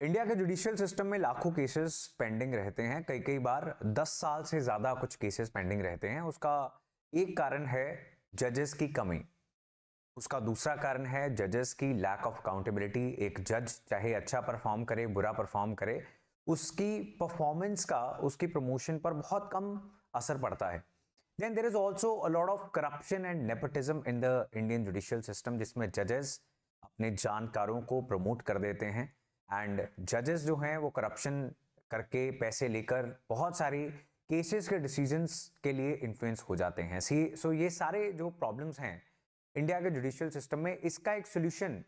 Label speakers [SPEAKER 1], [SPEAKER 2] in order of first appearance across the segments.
[SPEAKER 1] India के judicial system में लाखों केसेस पेंडिंग रहते हैं, कई कई बार 10 साल से ज्यादा कुछ केसेस पेंडिंग रहते हैं। उसका एक कारण है जजेस की कमी, उसका दूसरा कारण है जजेस की लैक ऑफ अकाउंटेबिलिटी। एक जज चाहे अच्छा परफॉर्म करे, बुरा परफॉर्म करे, उसकी परफॉर्मेंस का उसकी प्रमोशन पर बहुत कम असर पड़ता है। Then there is also a lot of corruption and nepotism in the Indian judicial system, जिसमें जजेस अपने जानकारों को प्रमोट कर देते हैं एंड जजेस जो हैं वो करप्शन करके पैसे लेकर बहुत सारी केसेस के डिसीजंस के लिए इन्फ्लुएंस हो जाते हैं। सो ये सारे जो प्रॉब्लम्स हैं इंडिया के जुडिशियल सिस्टम में, इसका एक सोल्यूशन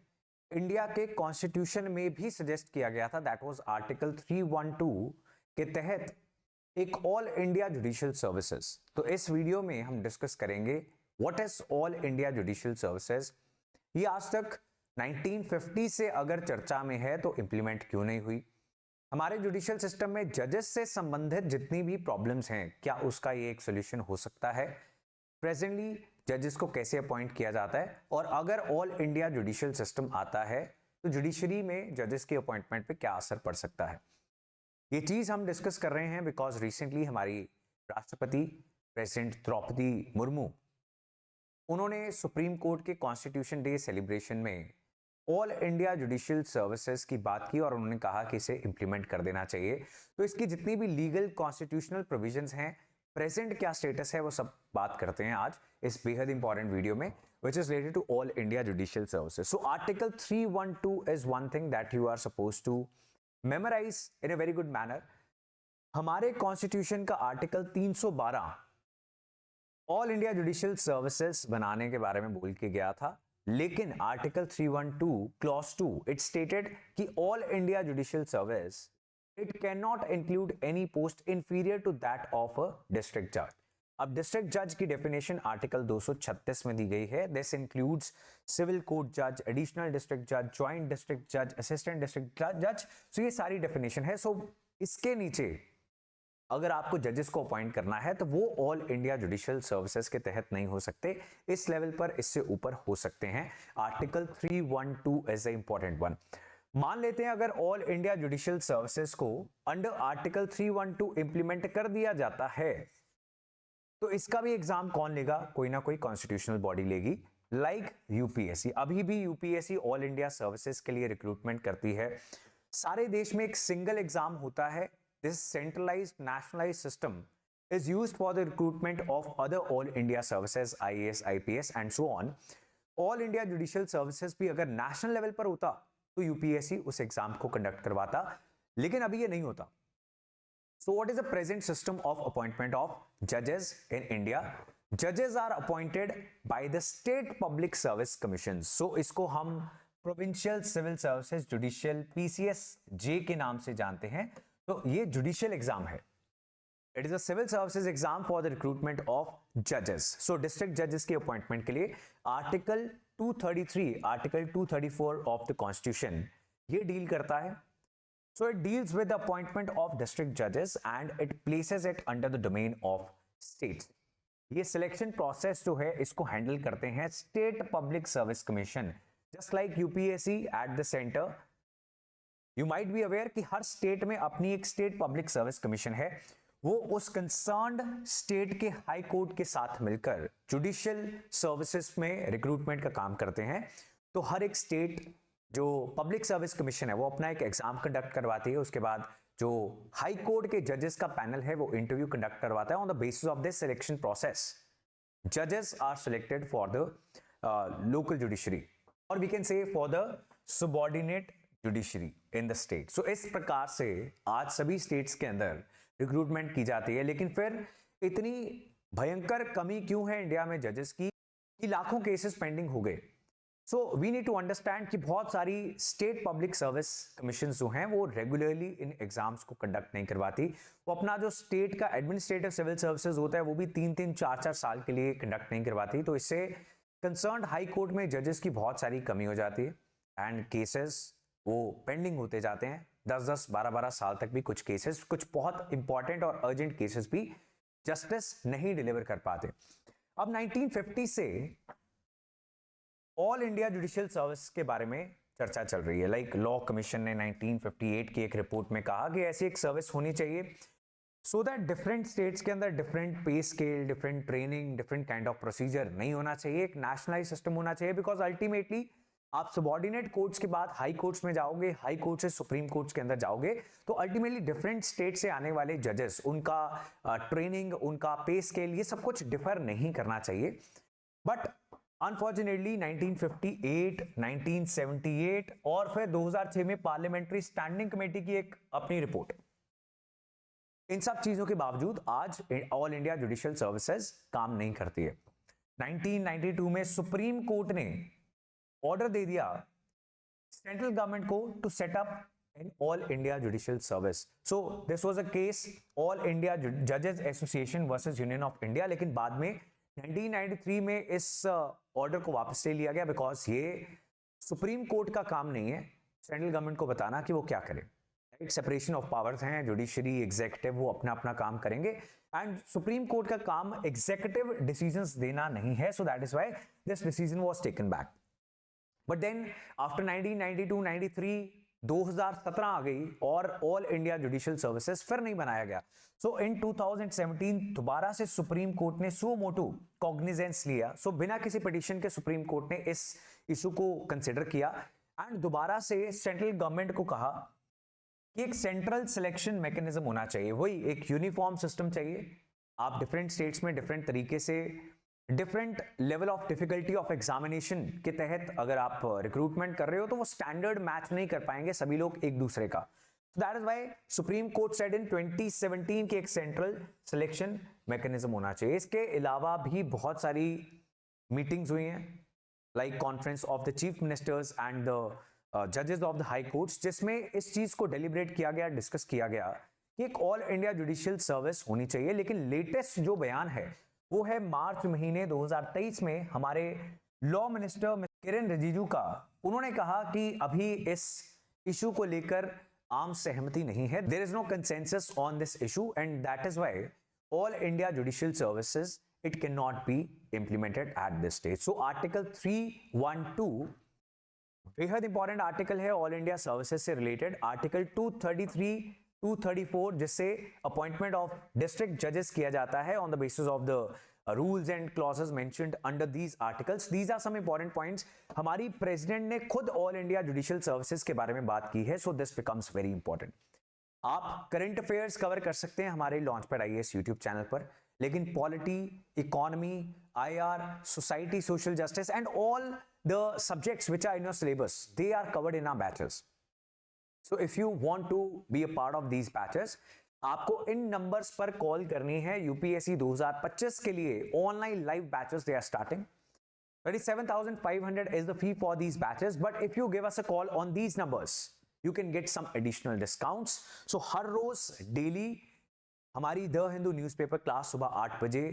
[SPEAKER 1] इंडिया के कॉन्स्टिट्यूशन में भी सजेस्ट किया गया था। दैट वाज आर्टिकल 312 के तहत एक ऑल इंडिया जुडिशियल सर्विसेज। तो इस वीडियो में हम डिस्कस करेंगे what is all India judicial services. ये आज तक 1950 से अगर चर्चा में है तो इंप्लीमेंट क्यों नहीं हुई? हमारे जुडिशियल सिस्टम में जजेस से संबंधित जितनी भी प्रॉब्लम्स हैं, क्या उसका ये एक सोल्यूशन हो सकता है? प्रेजेंटली जजेस को कैसे अपॉइंट किया जाता है, और अगर ऑल इंडिया जुडिशियल सिस्टम आता है तो जुडिशरी में जजेस के अपॉइंटमेंट पे क्या असर पड़ सकता है? ये चीज हम डिस्कस कर रहे हैं बिकॉज रिसेंटली हमारी राष्ट्रपति प्रेसिडेंट द्रौपदी मुर्मू, उन्होंने सुप्रीम कोर्ट के कॉन्स्टिट्यूशन डे सेलिब्रेशन में ऑल इंडिया जुडिशियल सर्विसेज की बात की और उन्होंने कहा कि इसे इंप्लीमेंट कर देना चाहिए। तो इसकी जितनी भी लीगल कॉन्स्टिट्यूशनल प्रोविजंस हैं, प्रेजेंट क्या स्टेटस है, वो सब बात करते हैं आज इस बेहद इंपॉर्टेंट वीडियो में, which is related to all India judicial services. So Article 312 is one thing that you are supposed to memorize in a very good manner. हमारे कॉन्स्टिट्यूशन का article 312 all India judicial services बनाने के बारे में बोल के गया था, लेकिन आर्टिकल 312 क्लॉज 2 इट स्टेटेड कि all India judicial service it can not include any post inferior to that of a district जज। अब डिस्ट्रिक्ट जज की डेफिनेशन आर्टिकल 236 में दी गई है। दिस इंक्लूड्स सिविल कोर्ट जज, एडिशनल डिस्ट्रिक्ट जज, ज्वाइंट डिस्ट्रिक्ट जज, असिस्टेंट डिस्ट्रिक्ट जज। सो ये सारी डेफिनेशन है। सो इसके नीचे अगर आपको जजेस को अपॉइंट करना है तो वो ऑल इंडिया जुडिशियल सर्विसेज के तहत नहीं हो सकते, इस लेवल पर इससे ऊपर हो सकते हैं। Article 312 is a important one. मान लेते हैं अगर ऑल इंडिया जुडिशियल सर्विसेज को अंडर आर्टिकल 312 इंप्लीमेंट कर दिया जाता है तो इसका भी एग्जाम कौन लेगा? कोई ना कोई कॉन्स्टिट्यूशनल बॉडी लेगी, लाइक यूपीएससी। अभी भी यूपीएससी ऑल इंडिया सर्विसेज के लिए रिक्रूटमेंट करती है। सारे देश में एक सिंगल एग्जाम होता है। This centralised nationalised system is used for the recruitment of other all India services, IAS, IPS and so on. All India Judicial Services भी अगर नेशनल लेवल पर होता तो यूपीएससी उस एग्जाम को कंडक्ट करवाता, लेकिन अभी ये नहीं होता। So what is the present system of appointment of judges in India? Judges are appointed by the State Public Service Commissions. So इसको हम Provincial Civil Services Judicial PCSJ के नाम से जानते हैं। तो ये जुडिशियल एग्जाम है। It is a civil services exam for the recruitment of judges. So district judges की अपॉइंटमेंट के लिए article 233, article 234 of the Constitution ये डील करता है। So it deals with the appointment of district judges and it places it under the domain of states. ये selection process जो है इसको हैंडल करते हैं state public service commission. Just like UPSC at the centre, you might be aware कि हर state में अपनी एक स्टेट पब्लिक सर्विस कमीशन है। वो उस कंसर्न्ड स्टेट के हाई कोर्ट के साथ मिलकर जुडिशियल सर्विसेज में रिक्रूटमेंट का काम करते हैं। तो हर एक स्टेट जो पब्लिक सर्विस कमीशन है वो अपना एक एग्जाम कंडक्ट करवाती है। उसके बाद जो हाई कोर्ट के जजेस का पैनल है वो इंटरव्यू कंडक्ट करवाता है। On the basis of this selection process जजेस are selected for the local judiciary, और we can say for the subordinate judiciary in the state. So इस प्रकार से आज सभी स्टेट्स के अंदर रिक्रूटमेंट की जाती है। लेकिन फिर इतनी भयंकर कमी क्यों है इंडिया में जजेस की कि लाखों केसेस पेंडिंग हो गए? So we need to understand कि बहुत सारी स्टेट पब्लिक सर्विस कमीशन जो हैं वो रेगुलरली इन एग्जाम्स को कंडक्ट नहीं करवाती। वो अपना जो स्टेट का एडमिनिस्ट्रेटिव सिविल सर्विसेज होता है वो भी 3-3, 4-4 साल के लिए कंडक्ट नहीं करवाती। तो इससे कंसर्न्ड हाई कोर्ट में जजेस की बहुत सारी कमी हो जाती है एंड केसेस वो पेंडिंग होते जाते हैं 10-10, 12-12 साल तक भी। कुछ केसेस, कुछ बहुत इंपॉर्टेंट और अर्जेंट केसेस भी जस्टिस नहीं डिलीवर कर पाते। अब 1950 से ऑल इंडिया जुडिशियल सर्विस के बारे में चर्चा चल रही है। लाइक लॉ कमीशन ने 1958 की एक रिपोर्ट में कहा कि ऐसी एक सर्विस होनी चाहिए सो दैट डिफरेंट स्टेट्स के अंदर डिफरेंट पे scale, different training, different kind of procedure नहीं होना चाहिए, एक नेशनलाइज सिस्टम होना चाहिए। बिकॉज अल्टीमेटली आप सबॉर्डिनेट कोर्ट्स के बाद हाई कोर्ट्स में जाओगे, हाई कोर्ट से सुप्रीम कोर्ट्स के अंदर जाओगे, तो अल्टीमेटली डिफरेंट स्टेट से आने वाले जजेस, उनका ट्रेनिंग, उनका पे स्केल, ये सब कुछ डिफर नहीं करना चाहिए। बट अनफॉर्चुनेटली 1958, 1978 और फिर 2006 में पार्लियामेंट्री स्टैंडिंग कमेटी की एक अपनी रिपोर्ट, इन सब चीजों के बावजूद आज ऑल इंडिया जुडिशियल सर्विसेज काम नहीं करती है। 1992 में सुप्रीम कोर्ट ने ऑर्डर दे दिया सेंट्रल गवर्नमेंट को to set up an all India judicial service. So this was a case all India जजेस association versus union of India. लेकिन बाद में 1993 में इस ऑर्डर को वापस ले लिया गया, बिकॉज ये सुप्रीम कोर्ट का काम नहीं है सेंट्रल गवर्नमेंट को बताना कि वो क्या करे। सेपरेशन ऑफ पावर्स हैं, जुडिशरी, एग्जीक्यूटिव, वो अपना अपना काम करेंगे, एंड सुप्रीम कोर्ट का काम एग्जीक्यूटिव डिसीजंस देना नहीं है। So that is why this decision was taken back. But then after 1992, 93, 2017 आ गई और ऑल इंडिया जुडिशियल सर्विसेज फिर नहीं बनाया गया। सो इन 2017 दोबारा से सुप्रीम कोर्ट ने सो मोटो कॉग्निजेंस लिया। सो बिना किसी पिटीशन के सुप्रीम कोर्ट ने इस इशू को कंसिडर किया एंड दोबारा से सेंट्रल गवर्नमेंट को कहा कि एक सेंट्रल सिलेक्शन मैकेनिज्म होना चाहिए, वही एक यूनिफॉर्म सिस्टम चाहिए। आप डिफरेंट स्टेट्स में डिफरेंट तरीके से, different level of difficulty of examination के तहत अगर आप रिक्रूटमेंट कर रहे हो तो वो स्टैंडर्ड मैच नहीं कर पाएंगे सभी लोग एक दूसरे का। That is why supreme court said in 2017 के एक सेंट्रल सिलेक्शन मैकेनिज्म होना चाहिए। इसके अलावा भी बहुत सारी मीटिंग्स हुई हैं, like conference of the chief ministers and the जजेस ऑफ द हाई कोर्ट्स, जिसमें इस चीज को डेलिब्रेट किया गया, डिस्कस किया गया कि एक ऑल इंडिया जुडिशियल सर्विस होनी चाहिए। लेकिन लेटेस्ट जो बयान है वो है मार्च महीने 2023 में हमारे लॉ मिनिस्टर किरण रिजिजू का। उन्होंने कहा कि अभी इस इशू को लेकर आम सहमति नहीं है, there is no consensus on this issue, and that is why all India judicial services it can not be implemented at this stage. So article 312 बेहद इंपॉर्टेंट आर्टिकल है ऑल इंडिया सर्विसेज से रिलेटेड। आर्टिकल 233, 234 जिससे appointment of district जजेस किया जाता है on the basis of the rules and clauses mentioned under these articles. These are some important points. हमारी प्रेसिडेंट ने खुद ऑल इंडिया जुडिशियल सर्विसेज के बारे में बात की है, so this becomes very important. आप करंट अफेयर्स कवर कर सकते हैं हमारे लॉन्चपैड आईएएस यूट्यूब चैनल पर, लेकिन polity, economy, IR, society, social justice and all the subjects which are in your syllabus, they are covered in our batches. So if you want to be a part of these batches, आपको इन numbers पर call करनी है। UPSC 2025 के लिए online live batches they are starting. 37,500 is the fee for these batches, but if you give us a call on these numbers, you can get some additional discounts. So her rose daily हमारी the Hindu newspaper class सुबह 8 बजे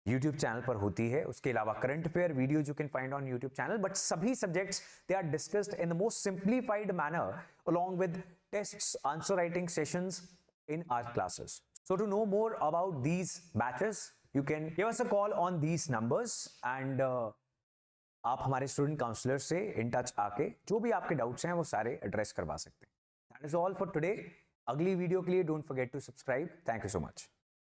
[SPEAKER 1] YouTube channel पर होती है। उसके अलावा current affair videos you can find on YouTube channel, but सभी subjects they are discussed in the most simplified manner along with tests, answer writing sessions in our classes. So to know more about these batches, you can give us a call on these numbers and आप हमारे student counsellor से in touch आके जो भी आपके doubts हैं वो सारे एड्रेस करवा सकते हैं। That is all for today. अगली वीडियो के लिए don't forget to subscribe. Thank you so much.